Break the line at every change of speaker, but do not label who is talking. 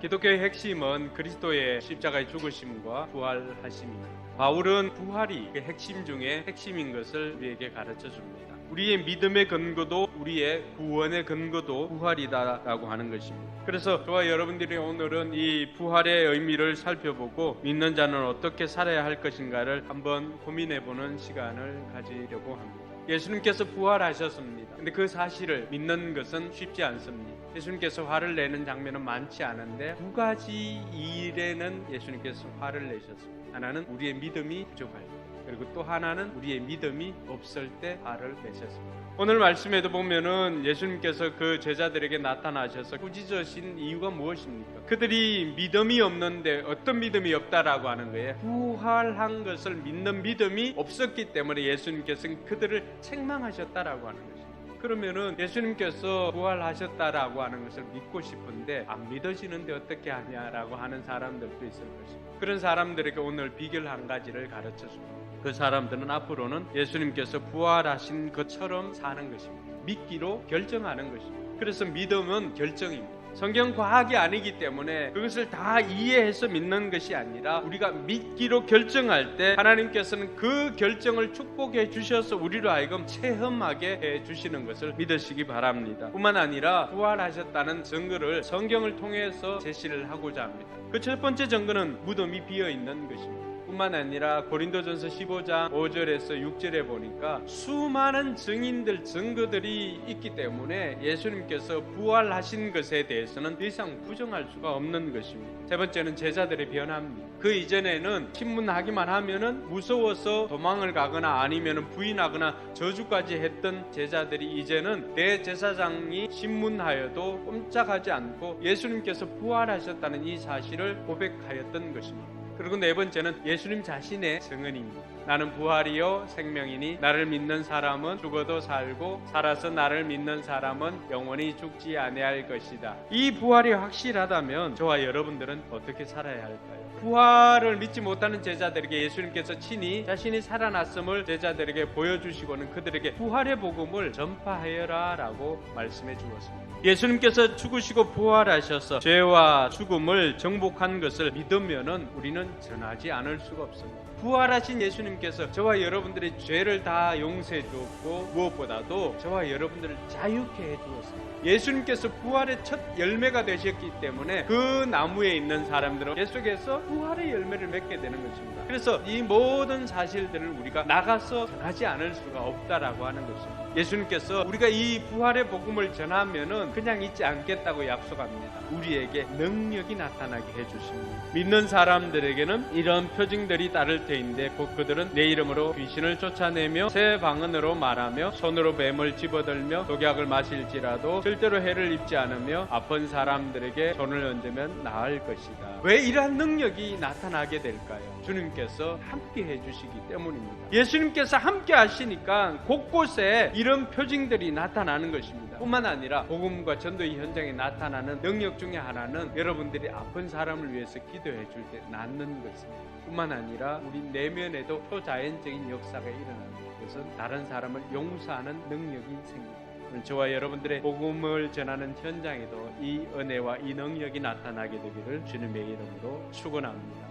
기독교의 핵심은 그리스도의 십자가의 죽으심과 부활하심입니다. 바울은 부활이 그 핵심 중에 핵심인 것을 우리에게 가르쳐 줍니다. 우리의 믿음의 근거도 우리의 구원의 근거도 부활이다라고 하는 것입니다. 그래서 저와 여러분들이 오늘은 이 부활의 의미를 살펴보고 믿는 자는 어떻게 살아야 할 것인가를 한번 고민해보는 시간을 가지려고 합니다. 예수님께서 부활하셨습니다. 근데 그 사실을 믿는 것은 쉽지 않습니다. 예수님께서 화를 내는 장면은 많지 않은데 두 가지 일에는 예수님께서 화를 내셨습니다. 하나는 우리의 믿음이 부족할 때, 그리고 또 하나는 우리의 믿음이 없을 때 화를 내셨습니다. 오늘 말씀에도 보면은 예수님께서 그 제자들에게 나타나셔서 꾸짖으신 이유가 무엇입니까? 그들이 믿음이 없는데 어떤 믿음이 없다라고 하는 거예요? 부활한 것을 믿는 믿음이 없었기 때문에 예수님께서는 그들을 책망하셨다라고 하는 것입니다. 그러면은 예수님께서 부활하셨다라고 하는 것을 믿고 싶은데 안 믿어지는데 어떻게 하냐라고 하는 사람들도 있을 것입니다. 그런 사람들에게 오늘 비결 한 가지를 가르쳐 줍니다. 그 사람들은 앞으로는 예수님께서 부활하신 것처럼 사는 것입니다. 믿기로 결정하는 것입니다. 그래서 믿음은 결정입니다. 성경 과학이 아니기 때문에 그것을 다 이해해서 믿는 것이 아니라 우리가 믿기로 결정할 때 하나님께서는 그 결정을 축복해 주셔서 우리로 하여금 체험하게 해 주시는 것을 믿으시기 바랍니다. 뿐만 아니라 부활하셨다는 증거를 성경을 통해서 제시를 하고자 합니다. 그 첫 번째 증거는 무덤이 비어 있는 것입니다. 뿐만 아니라 고린도전서 15장 5절에서 6절에 보니까 수많은 증거들이 있기 때문에 예수님께서 부활하신 것에 대해서는 더 이상 부정할 수가 없는 것입니다. 세 번째는 제자들의 변화입니다. 그 이전에는 신문하기만 하면은 무서워서 도망을 가거나 아니면은 부인하거나 저주까지 했던 제자들이 이제는 대제사장이 신문하여도 꼼짝하지 않고 예수님께서 부활하셨다는 이 사실을 고백하였던 것입니다. 그리고 네 번째는 예수님 자신의 증언입니다. 나는 부활이요 생명이니 나를 믿는 사람은 죽어도 살고 살아서 나를 믿는 사람은 영원히 죽지 아니할 것이다. 이 부활이 확실하다면 저와 여러분들은 어떻게 살아야 할까요? 부활을 믿지 못하는 제자들에게 예수님께서 친히 자신이 살아났음을 제자들에게 보여주시고는 그들에게 부활의 복음을 전파하여라 라고 말씀해 주었습니다. 예수님께서 죽으시고 부활하셔서 죄와 죽음을 정복한 것을 믿으면은 우리는 전하지 않을 수가 없습니다. 부활하신 예수님께서 저와 여러분들의 죄를 다 용서해 주었고 무엇보다도 저와 여러분들을 자유케 해 주었습니다. 예수님께서 부활의 첫 열매가 되셨기 때문에 그 나무에 있는 사람들은 계속해서 부활의 열매를 맺게 되는 것입니다. 그래서 이 모든 사실들을 우리가 나가서 전하지 않을 수가 없다라고 하는 것입니다. 예수님께서 우리가 이 부활의 복음을 전하면은 그냥 있지 않겠다고 약속합니다. 우리에게 능력이 나타나게 해주십니다. 믿는 사람들에게는 이런 표징들이 따를 터인데 곧 그들은 내 이름으로 귀신을 쫓아내며 새 방언으로 말하며 손으로 뱀을 집어들며 독약을 마실지라도 절대로 해를 입지 않으며 아픈 사람들에게 손을 얹으면 나을 것이다. 왜 이러한 능력이 나타나게 될까요? 주님께서 함께 해주시기 때문입니다. 예수님께서 함께 하시니까 곳곳에 이런 표징들이 나타나는 것입니다. 뿐만 아니라 복음과 전도의 현장에 나타나는 능력 중에 하나는 여러분들이 아픈 사람을 위해서 기도해 줄 때 낫는 것입니다. 뿐만 아니라 우리 내면에도 초자연적인 역사가 일어나는 것은 다른 사람을 용서하는 능력이 생깁니다. 저와 여러분들의 복음을 전하는 현장에도 이 은혜와 이 능력이 나타나게 되기를 주님의 이름으로 축원합니다.